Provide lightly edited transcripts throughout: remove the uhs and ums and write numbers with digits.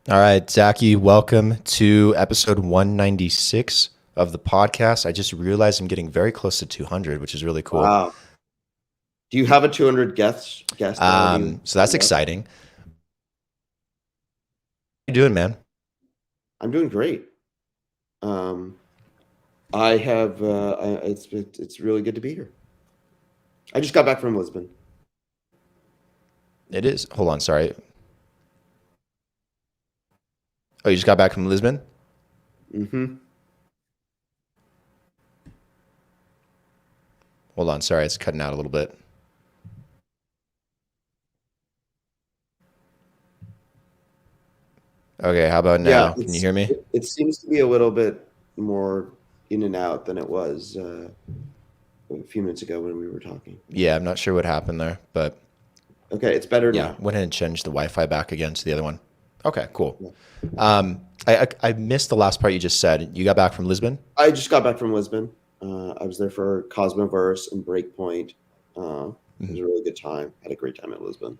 All right, Zaki, welcome to episode 196 of the podcast. I just realized I'm getting very close to 200, which is really cool. Wow. Do you have a 200 guest already So that's lined up? exciting. How you doing, man? I'm doing great. Um, I have it's really good to be here. I just got back from Lisbon. It is. Hold on, sorry. Oh, you just got back from Lisbon? Hmm. Hold on, sorry, it's cutting out a little bit. Okay, how about Yeah, now? Can you hear me? it seems to be a little bit more in and out than it was a few minutes ago when we were talking. Yeah, I'm not sure what happened there, but Okay, it's better yeah, now. went ahead and changed the Wi-Fi back again to the other one. Okay, cool. Yeah. I missed the last part you just said. You got back from Lisbon? I just got back from Lisbon. I was there for Cosmo Verse and Breakpoint. It was Mhm. a really good time. Had a great time at Lisbon.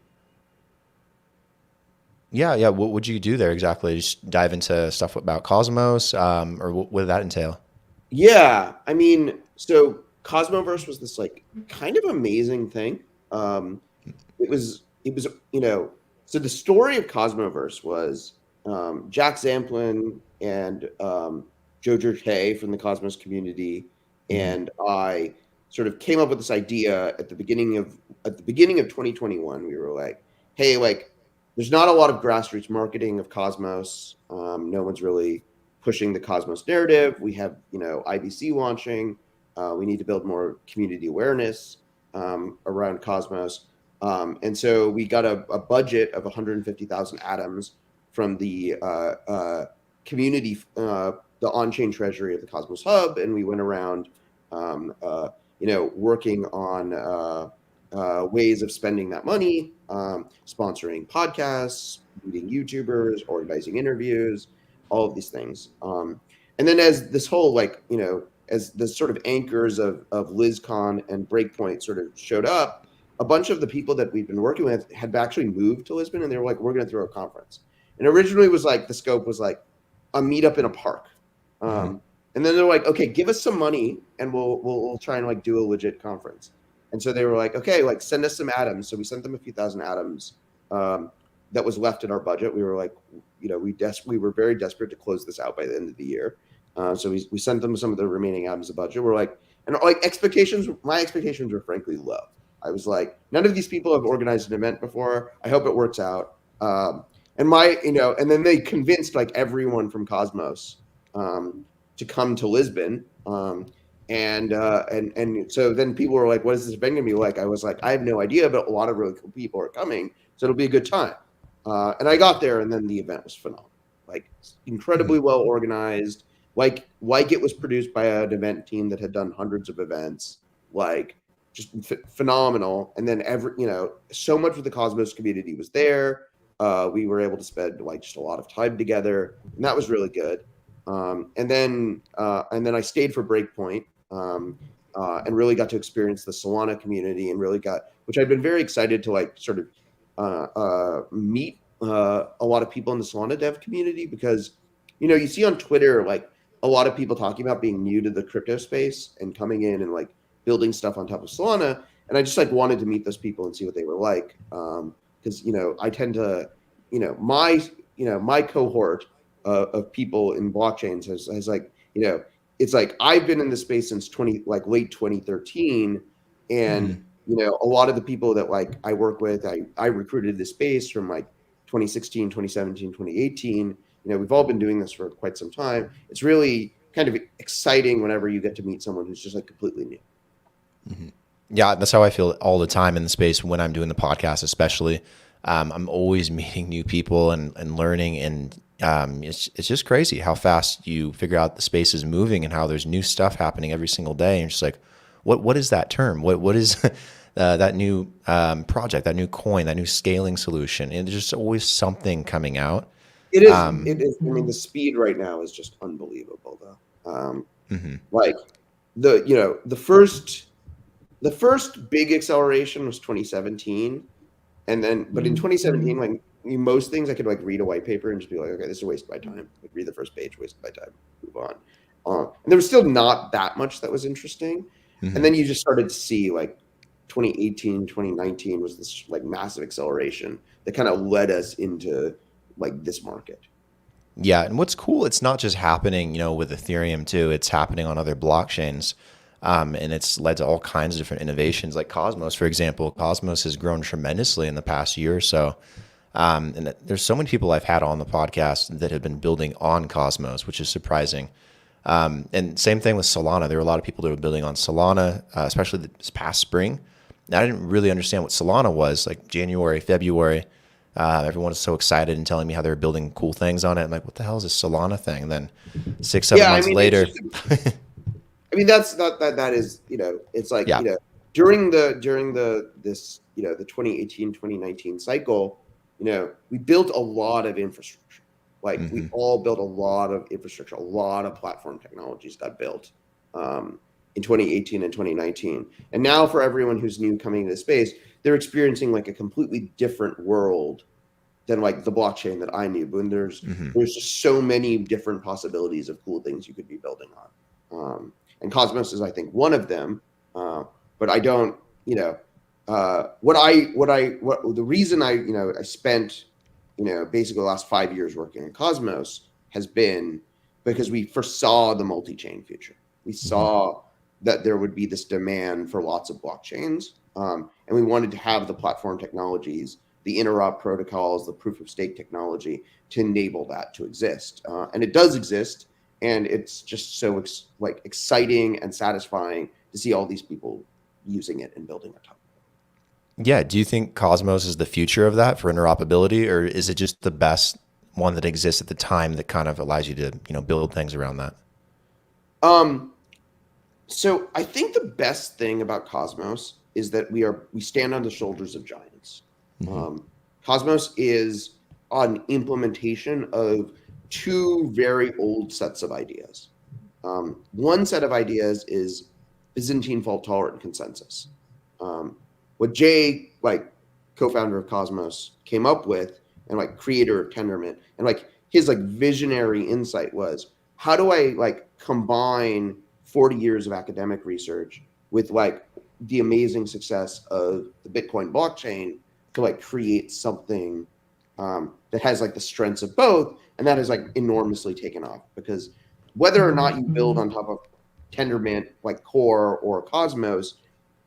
Yeah, yeah. What would you do there exactly? Just dive into stuff about Cosmos, or what did that entail? Yeah, I mean, so Cosmoverse was this like kind of amazing thing. Um, it was so the story of Cosmoverse was Jack Zamplin and Jojo Tay from the Cosmos community Hmm. and I sort of came up with this idea at the beginning of 2021. We were like, hey, like there's not a lot of grassroots marketing of Cosmos. No one's really pushing the Cosmos narrative. We have IBC launching. We need to build more community awareness around Cosmos. And so we got a budget of 150,000 atoms from the community, the on-chain treasury of the Cosmos Hub, and we went around, working on ways of spending that money, sponsoring podcasts, meeting YouTubers, organizing interviews, all of these things. And then as this whole as the sort of anchors of LizCon and Breakpoint sort of showed up, a bunch of the people that we've been working with had actually moved to Lisbon, and they were like, "We're going to throw a conference." And originally it was like the scope was like a meetup in a park, Hmm. and then they're like, "Okay, give us some money, and we'll try and like do a legit conference." And so they were like, "Okay, like send us some atoms." So we sent them a few thousand atoms um, that was left in our budget. We were like, we were very desperate to close this out by the end of the year. So we sent them some of the remaining atoms of budget. We're like, and like my expectations were frankly low. I was like, none of these people have organized an event before. I hope it works out. And then they convinced like everyone from Cosmos to come to Lisbon. And so then people were like, "What is this event gonna be like?" I was like, "I have no idea, but a lot of really cool people are coming, so it'll be a good time." And I got there, and then the event was phenomenal, like Hmm. incredibly well organized. Like it was produced by an event team that had done hundreds of events. Like just phenomenal. And then so much of the Cosmos community was there. We were able to spend like just a lot of time together, and that was really good. And then I stayed for Breakpoint, and really got to experience the Solana community, and really got, which I'd been very excited to like sort of meet a lot of people in the Solana dev community, because you see on Twitter like a lot of people talking about being new to the crypto space and coming in and like building stuff on top of Solana, and I just like wanted to meet those people and see what they were like, because I tend to my cohort of people in blockchains has like it's like I've been in the space since late 2013, and Hmm. a lot of the people that like I work with, I recruited this space from like 2016, 2017, 2018. We've all been doing this for quite some time. It's really kind of exciting whenever you get to meet someone who's just like completely new. Hmm. Yeah, that's how I feel all the time in the space when I'm doing the podcast, especially. I'm always meeting new people and learning, and it's just crazy how fast you figure out the space is moving and how there's new stuff happening every single day. And you're just like, what is that term? What is that new project, that new coin, that new scaling solution? And there's just always something coming out. It is. It is. I mean, the speed right now is just unbelievable, though. Hmm. Like the first big acceleration was 2017, And then, but in 2017, like most things, I could like read a white paper and just be like, okay, this is a waste of my time. Like read the first page, waste of my time, move on. And there was still not that much that was interesting. And then you just started to see like 2018, 2019 was this like massive acceleration that kind of led us into like this market. Yeah, and what's cool, it's not just happening, with Ethereum too. It's happening on other blockchains, and it's led to all kinds of different innovations. Like Cosmos, for example, Cosmos has grown tremendously in the past year or so. And there's so many people I've had on the podcast that have been building on Cosmos, which is surprising. And same thing with Solana. There were a lot of people that were building on Solana, especially this past spring. And I didn't really understand what Solana was, like January, February. Everyone was so excited and telling me how they were building cool things on it. I'm like, what the hell is this Solana thing? And then 6-7 months later, I mean, that's not that is, it's like, yeah, during this, the 2018, 2019 cycle, we built a lot of infrastructure. Like we all built a lot of infrastructure, a lot of platform technologies got built in 2018 and 2019. And now for everyone who's new coming into the space, they're experiencing like a completely different world than like the blockchain that I knew. But there's just so many different possibilities of cool things you could be building on. And Cosmos is, I think, one of them. But I don't, the reason I spent, basically the last 5 years working on Cosmos has been because we foresaw the multi-chain future. We saw that there would be this demand for lots of blockchains. And we wanted to have the platform technologies, the interop protocols, the proof of stake technology to enable that to exist. And it does exist. And it's just so exciting and satisfying to see all these people using it and building on top of it. Yeah. Do you think Cosmos is the future of that for interoperability, or is it just the best one that exists at the time that kind of allows you to, build things around that? So I think the best thing about Cosmos is that we stand on the shoulders of giants. Cosmos is an implementation of two very old sets of ideas. One set of ideas is Byzantine fault-tolerant consensus. What Jay, co-founder of Cosmos, came up with, and creator of Tendermint, and his visionary insight was, how do I combine 40 years of academic research with the amazing success of the Bitcoin blockchain to create something that has the strengths of both, and that has enormously taken off. Because whether or not you build on top of Tendermint Core or Cosmos,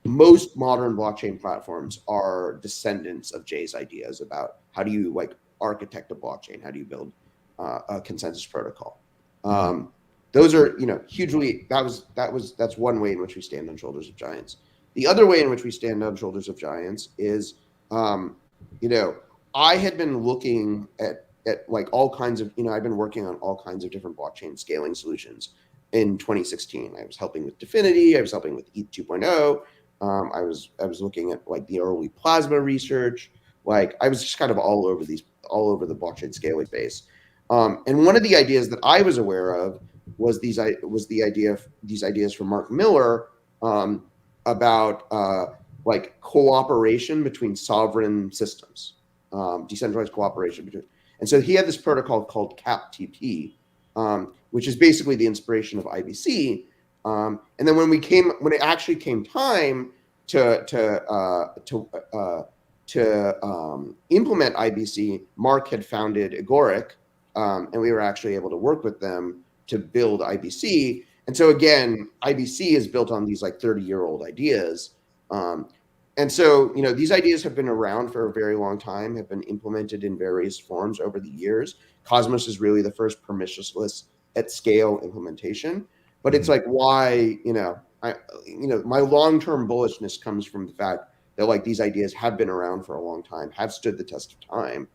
most modern blockchain platforms are descendants of Jay's ideas about how do you architect a blockchain, how do you build a consensus protocol. Those are hugely, that's one way in which we stand on shoulders of giants. The other way in which we stand on shoulders of giants is I had been looking at all kinds of, I've been working on all kinds of different blockchain scaling solutions in 2016. I was helping with Definity. I was helping with ETH 2.0. I was looking at the early plasma research. I was just kind of all over the blockchain scaling space. And one of the ideas that I was aware of was these ideas from Mark Miller about cooperation between sovereign systems, decentralized cooperation between. And so he had this protocol called CAP-TP, which is basically the inspiration of IBC. And then when it actually came time to implement IBC, Mark had founded Agoric, and we were actually able to work with them to build IBC. And so again, IBC is built on these 30-year-old ideas. And so, these ideas have been around for a very long time, have been implemented in various forms over the years. Cosmos is really the first permissionless at scale implementation. But it's why, my long-term bullishness comes from the fact that these ideas have been around for a long time, have stood the test of time.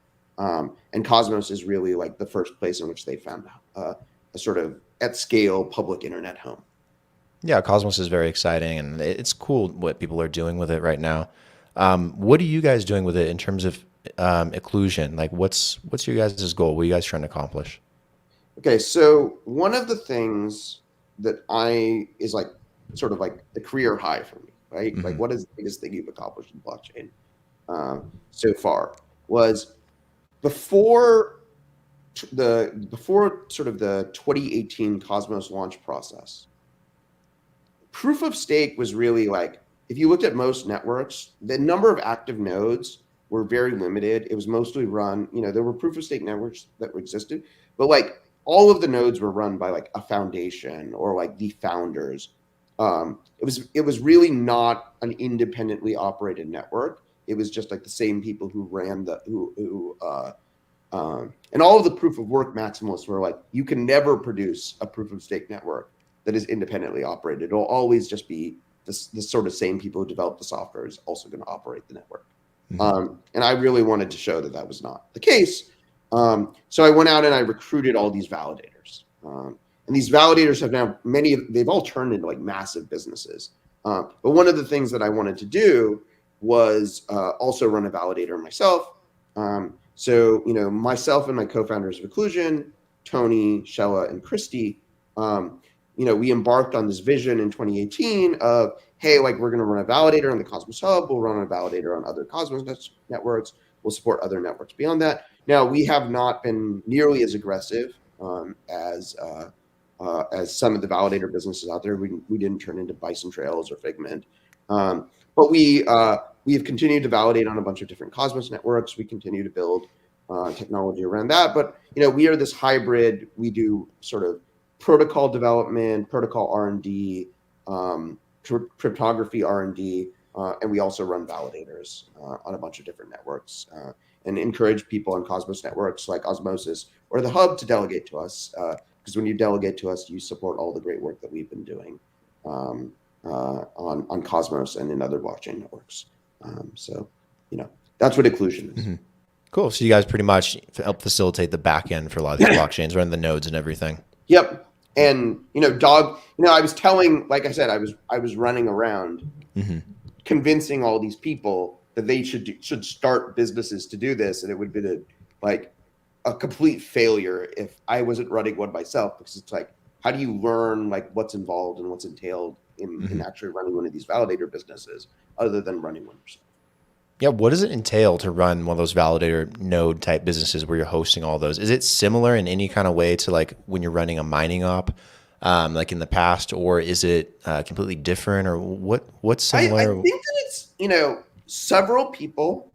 And Cosmos is really the first place in which they found a sort of at scale public internet home. Yeah, Cosmos is very exciting, and it's cool what people are doing with it right now. What are you guys doing with it in terms of Iqlusion? What's your guys' goal? What are you guys trying to accomplish? Okay, so one of the things that is sort of the career high for me, right? What is the biggest thing you've accomplished in blockchain? so far was before before sort of the 2018 Cosmos launch process. Proof of stake was really like, if you looked at most networks, the number of active nodes were very limited. It was mostly run, there were proof of stake networks that existed, but like all of the nodes were run by like a foundation or like the founders. It was really not an independently operated network. It was just like the same people who ran and all of the proof of work maximalists were like, you can never produce a proof of stake network that is independently operated. It'll always just be the sort of same people who develop the software is also going to operate the network. And I really wanted to show that that was not the case. So I went out and I recruited all these validators. And these validators have now they've all turned into like massive businesses. But one of the things that I wanted to do was also run a validator myself. So, myself and my co-founders of Iqlusion, Tony, Shella, and Christy, we embarked on this vision in 2018 of, hey, like we're going to run a validator on the Cosmos Hub. We'll run a validator on other Cosmos networks. We'll support other networks beyond that. Now, we have not been nearly as aggressive as some of the validator businesses out there. We didn't turn into Bison Trails or Figment. But we have continued to validate on a bunch of different Cosmos networks. We continue to build technology around that. But, we are this hybrid. We do sort of protocol development, protocol R&D, cryptography R&D, and we also run validators on a bunch of different networks and encourage people on Cosmos networks like Osmosis or the Hub to delegate to us. Because when you delegate to us, you support all the great work that we've been doing on Cosmos and in other blockchain networks. So, that's what Iqlusion is. Mm-hmm. Cool. So you guys pretty much help facilitate the back end for a lot of these blockchains, running the nodes and everything. Yep. And, I was telling, like I said, I was running around convincing all these people that they should start businesses to do this. And it would be a complete failure if I wasn't running one myself, because it's like, how do you learn like what's involved and what's entailed in actually running one of these validator businesses other than running one yourself? Yeah. What does it entail to run one of those validator node type businesses where you're hosting all those? Is it similar in any kind of way to like when you're running a mining op, like in the past, or is it completely different, or what's similar? I think that it's, several people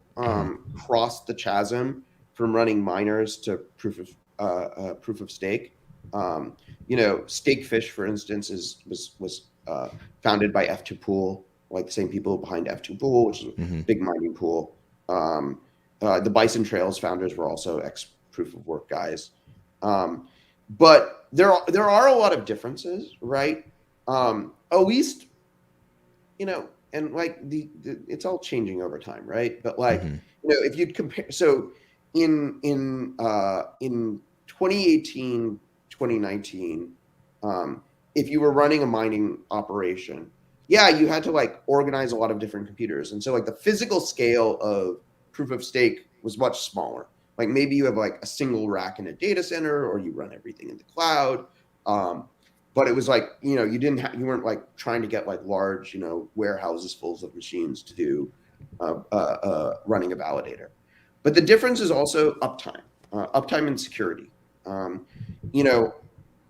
crossed the chasm from running miners to proof of stake. Stakefish, for instance, was founded by F2 Pool, like the same people behind F2 Pool, which is a big mining pool. The Bison Trails founders were also ex proof of work guys. But there are a lot of differences, right? At least, and like it's all changing over time, right? But like, if you'd compare, so in 2018, 2019, if you were running a mining operation, yeah, you had to like organize a lot of different computers. And so like the physical scale of proof of stake was much smaller. Like maybe you have like a single rack in a data center, or you run everything in the cloud. But it was like, you weren't like trying to get like large, warehouses full of machines to do running a validator. But the difference is also uptime and security.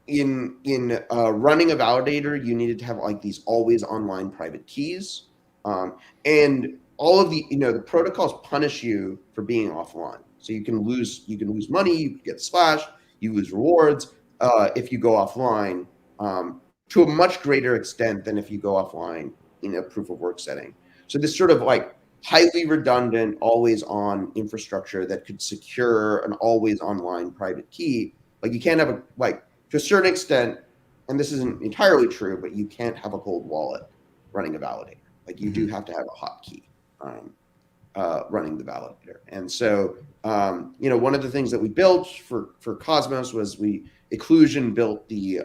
In running a validator, you needed to have like these always online private keys, and all of the protocols punish you for being offline. So you can lose money, you get slashed, you lose rewards if you go offline to a much greater extent than if you go offline in a proof of work setting. So this sort of like highly redundant, always on infrastructure that could secure an always online private key, like you can't have to a certain extent, and this isn't entirely true, but you can't have a cold wallet running a validator. Like you do have to have a hot key running the validator. And so, one of the things that we built for Cosmos was Iqlusion built the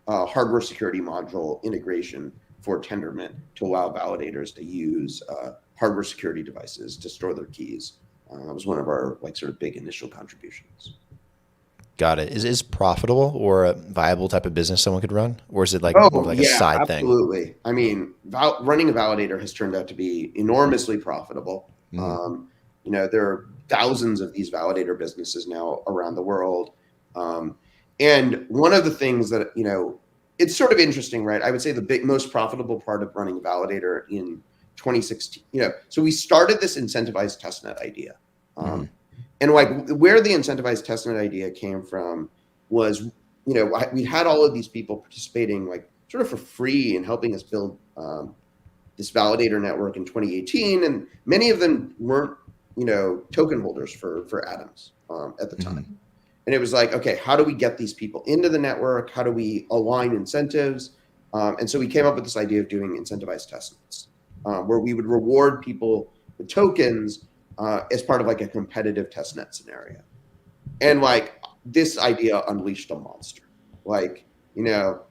hardware security module integration for Tendermint to allow validators to use hardware security devices to store their keys. That was one of our sort of big initial contributions. Got it. Is profitable or a viable type of business someone could run, or is it more like a side thing? Absolutely. I mean, running a validator has turned out to be enormously profitable. Mm-hmm. There are thousands of these validator businesses now around the world. And one of the things that, it's sort of interesting, right? I would say the most profitable part of running Validator in 2016, so we started this incentivized testnet idea. Mm-hmm. And like where the incentivized testnet idea came from was, we had all of these people participating like sort of for free and helping us build this validator network in 2018. And many of them weren't, token holders for Atoms at the time. Mm-hmm. And it was like, okay, how do we get these people into the network? How do we align incentives? And so we came up with this idea of doing incentivized testnets, where we would reward people with tokens as part of like a competitive testnet scenario. And like this idea unleashed a monster. Like,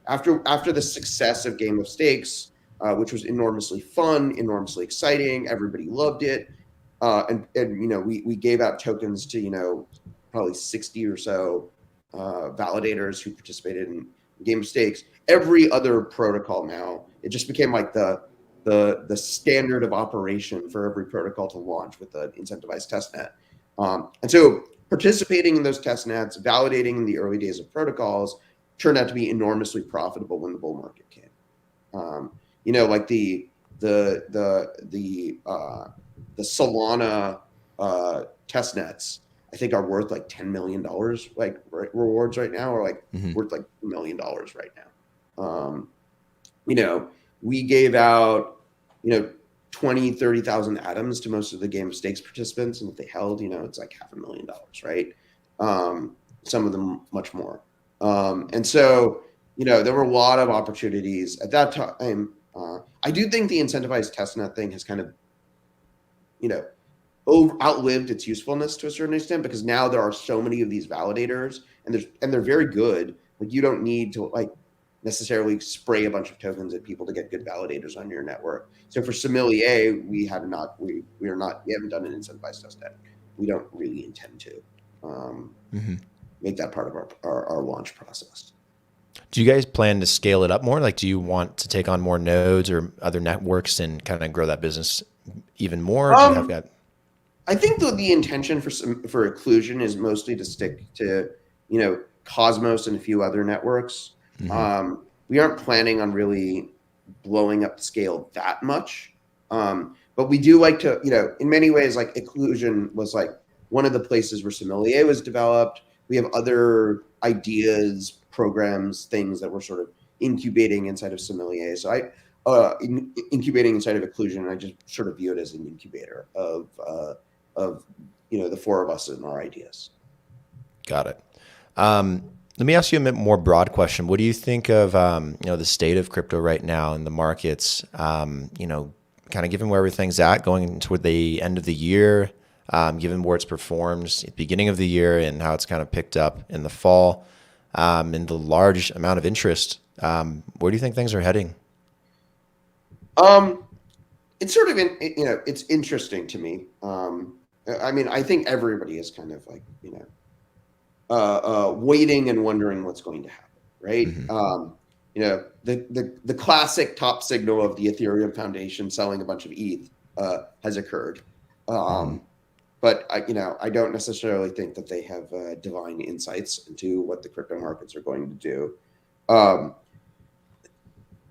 after the success of Game of Stakes, which was enormously fun, enormously exciting, everybody loved it. And we gave out tokens to, probably 60 or so validators who participated in Game of Stakes. Every other protocol now, it just became like the standard of operation for every protocol to launch with an incentivized testnet. And so participating in those testnets, validating in the early days of protocols, turned out to be enormously profitable when the bull market came. Like the Solana testnets, I think are worth like $10 million, like rewards right now, or like worth like $1 million right now. We gave out, 20, 30,000 atoms to most of the Game of Stakes participants. And if they held, it's like $500,000, right? Some of them much more. And so, there were a lot of opportunities at that time. I do think the incentivized testnet thing has kind of, outlived its usefulness to a certain extent, because now there are so many of these validators, and they're very good. Like you don't need to like necessarily spray a bunch of tokens at people to get good validators on your network. So for Sommelier, we haven't done an incentivized testnet. We don't really intend to make that part of our launch process. Do you guys plan to scale it up more? Like, do you want to take on more nodes or other networks and kind of grow that business even more? Do you have that? I think the intention for Iqlusion is mostly to stick to, Cosmos and a few other networks. We aren't planning on really blowing up the scale that much. But we do like to, in many ways, like Iqlusion was like one of the places where Sommelier was developed. We have other ideas, programs, things that we're sort of incubating inside of Sommelier. So incubating inside of Iqlusion, I just sort of view it as an incubator of the four of us and our ideas. Got it. Let me ask you a bit more broad question. What do you think of the state of crypto right now in the markets? Kind of given where everything's at going toward the end of the year, given where it's performed at the beginning of the year and how it's kind of picked up in the fall, and the large amount of interest. Where do you think things are heading? It's sort of it's interesting to me. I think everybody is kind of like waiting and wondering what's going to happen, right? The classic top signal of the Ethereum Foundation selling a bunch of ETH has occurred, but I don't necessarily think that they have divine insights into what the crypto markets are going to do.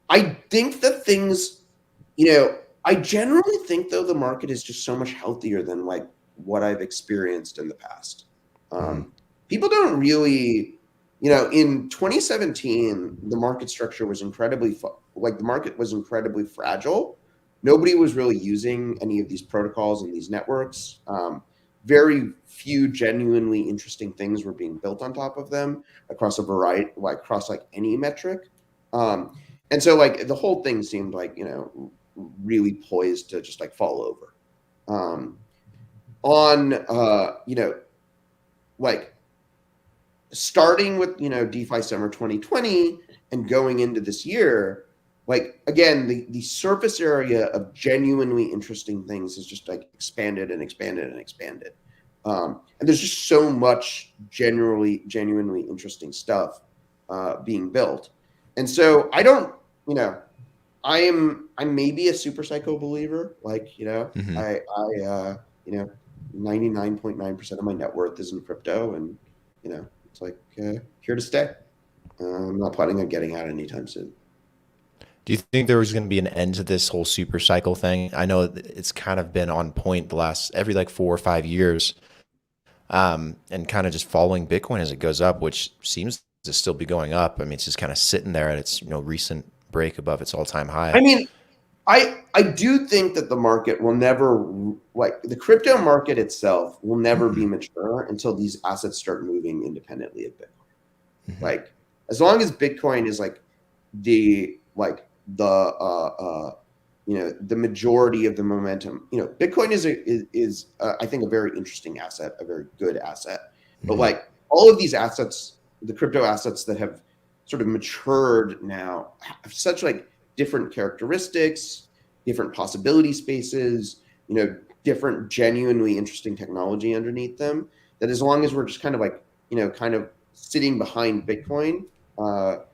I think that things, I generally think though the market is just so much healthier than like what I've experienced in the past. People don't really, in 2017, the market structure was incredibly, the market was incredibly fragile. Nobody was really using any of these protocols and these networks. Very few genuinely interesting things were being built on top of them across a variety, across any metric. And so the whole thing seemed really poised to just fall over. Starting with, DeFi summer 2020 and going into this year, again, the surface area of genuinely interesting things has just expanded and expanded and expanded. And there's just so much genuinely interesting stuff being built. And so I don't, I'm maybe a supercycle believer. you know, 99.9% of my net worth is in crypto, and it's like here to stay. I'm not planning on getting out anytime soon. Do you think there was going to be an end to this whole super cycle thing? I know it's kind of been on point the last every like 4 or 5 years, and kind of just following Bitcoin as it goes up, which seems to still be going up. I mean, it's just kind of sitting there at its recent break above its all-time I high. mean, I do think that the market will never, like the crypto market itself will never be mature until these assets start moving independently of Bitcoin. Mm-hmm. Like as long as Bitcoin is like the the majority of the momentum. Bitcoin is I think a very interesting asset, a very good asset. But Mm-hmm. like all of these assets, the crypto assets that have sort of matured now have such like different characteristics, different possibility spaces, different genuinely interesting technology underneath them, that as long as we're just kind of like, kind of sitting behind Bitcoin, the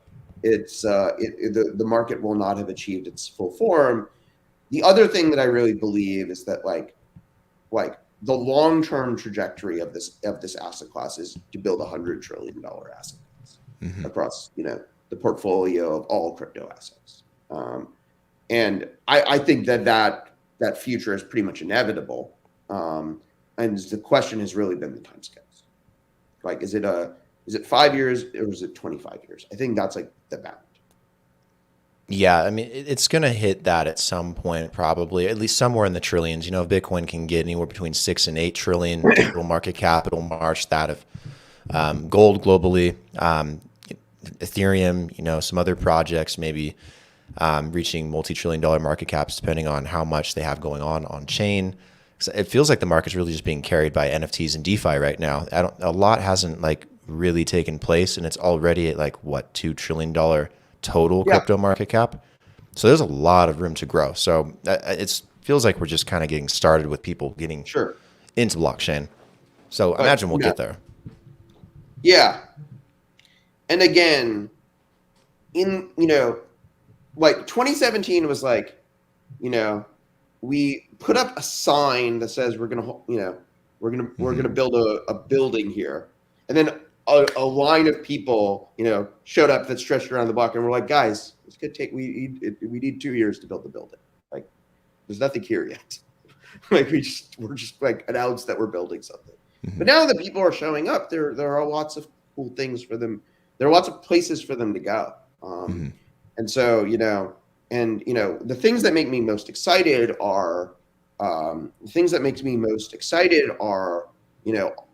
market will not have achieved its full form. The other thing that I really believe is that like the long-term trajectory of this asset class is to build $100 trillion asset class Mm-hmm. across the portfolio of all crypto assets. And I think that future is pretty much inevitable. And the question has really been the timescales. Like, is it 5 years or is it 25 years? I think that's like the bound. Yeah, I mean, it's going to hit that at some point, probably, at least somewhere in the trillions. If Bitcoin can get anywhere between 6 and 8 trillion total market cap, it'll march that of gold globally, Ethereum, some other projects maybe reaching multi-trillion-dollar market caps, depending on how much they have going on chain. It feels like the market's really just being carried by NFTs and DeFi right now. A lot hasn't like really taken place, and it's already at like what, $2 trillion total Yeah, crypto market cap. So there's a lot of room to grow. So it feels like we're just kind of getting started with people getting sure. into blockchain. So I But imagine we'll get there. yeah. And again, in like 2017 was like, we put up a sign that says we're gonna build a building here, and then a line of people showed up that stretched around the block, and we're like, guys, it's gonna take we need 2 years to build the building. Like, there's nothing here yet. Like we're just like announced that we're building something. Mm-hmm. But now that people are showing up, there are lots of cool things for them. There are lots of places for them to go. Mm-hmm. And so, the things that make me most excited are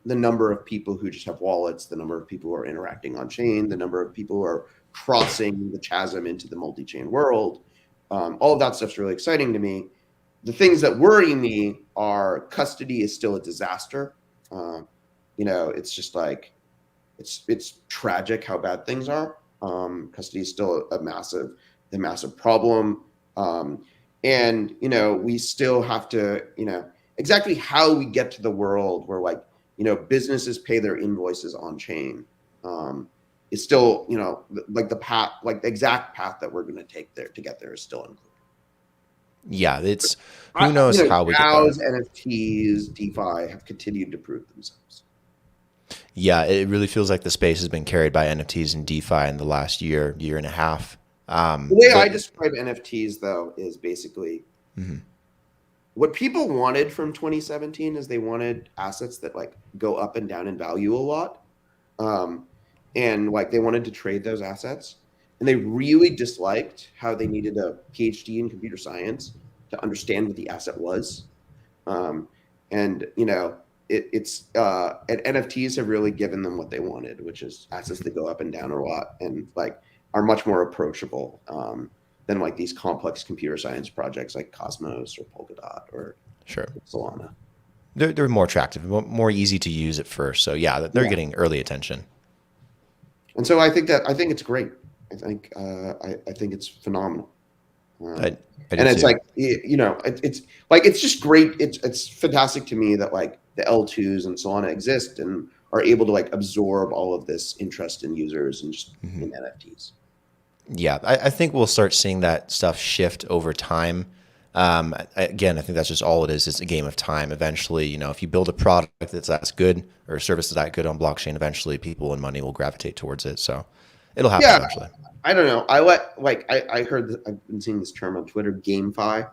the number of people who just have wallets, the number of people who are interacting on chain, the number of people who are crossing the chasm into the multi-chain world. All of that stuff's really exciting to me. The things that worry me are custody is still a disaster. It's just like, it's tragic how bad things are. Custody is still a massive problem. And we still have to, exactly how we get to the world where like, businesses pay their invoices on chain, is still, like the path, like the exact path that we're going to take there to get there is still unclear. Yeah, it's who knows how we get there. DAOs, NFTs, DeFi have continued to prove themselves. Yeah, it really feels like the space has been carried by NFTs and DeFi in the last year and a half. The way I describe NFTs, though, is basically what people wanted from 2017 is they wanted assets that like go up and down in value a lot, and like they wanted to trade those assets, and they really disliked how they needed a PhD in computer science to understand what the asset was, and it's and NFTs have really given them what they wanted, which is assets that go up and down a lot and like are much more approachable than like these complex computer science projects like Cosmos or Polkadot or Solana. They're more attractive, more easy to use at first. So yeah, they're getting early attention. And so I think it's great. I think it's phenomenal. And it's like, it's like, it's just great. It's fantastic to me that like the L2s and Solana exist and are able to like absorb all of this interest in users and just in NFTs. Yeah, I think we'll start seeing that stuff shift over time. Again, I think that's just all it is. It's a game of time. Eventually, you know, if you build a product that's good or a service that's that good on blockchain, eventually people and money will gravitate towards it. So it'll happen Yeah, eventually. I don't know. I heard that I've been seeing this term on Twitter, Gamefi,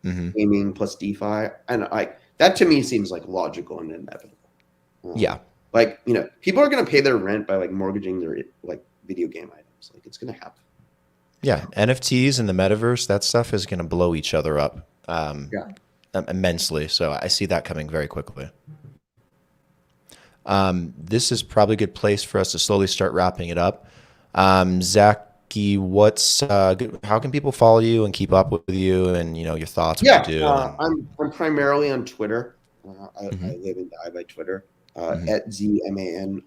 gaming plus DeFi, and that to me seems like logical and inevitable. Yeah. Like, you know, people are going to pay their rent by like mortgaging their like video game items. Like, it's going to happen. Yeah, NFTs and the metaverse, that stuff is going to blow each other up immensely. So I see that coming very quickly. This is probably a good place for us to slowly start wrapping it up. Zaki, what's how can people follow you and keep up with you and, you know, your thoughts, what you do? I'm primarily on Twitter. I live and die by Twitter at ZMANIAN.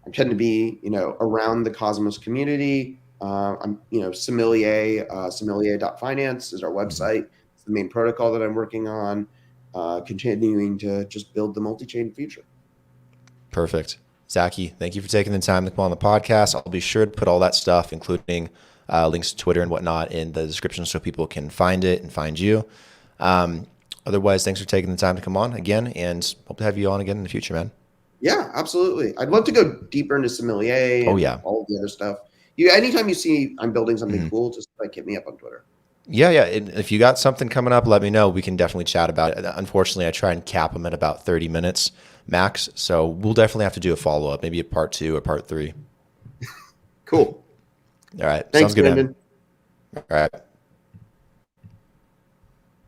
I tend to be, you know, around the Cosmos community. I'm, you know, sommelier.finance is our website. It's the main protocol that I'm working on, continuing to just build the multi-chain future. Perfect. Zaki, thank you for taking the time to come on the podcast. I'll be sure to put all that stuff, including links to Twitter and whatnot, in the description so people can find it and find you. Otherwise, thanks for taking the time to come on again, and hope to have you on again in the future, man. Yeah, absolutely. I'd love to go deeper into sommelier and all the other stuff. Anytime you see I'm building something cool, just like hit me up on Twitter. Yeah. If you got something coming up, let me know. We can definitely chat about it. Unfortunately, I try and cap them at about 30 minutes max. So we'll definitely have to do a follow-up, maybe a part 2 or part 3. Cool. All right. Thanks, Sounds good, Brandon. man. All right.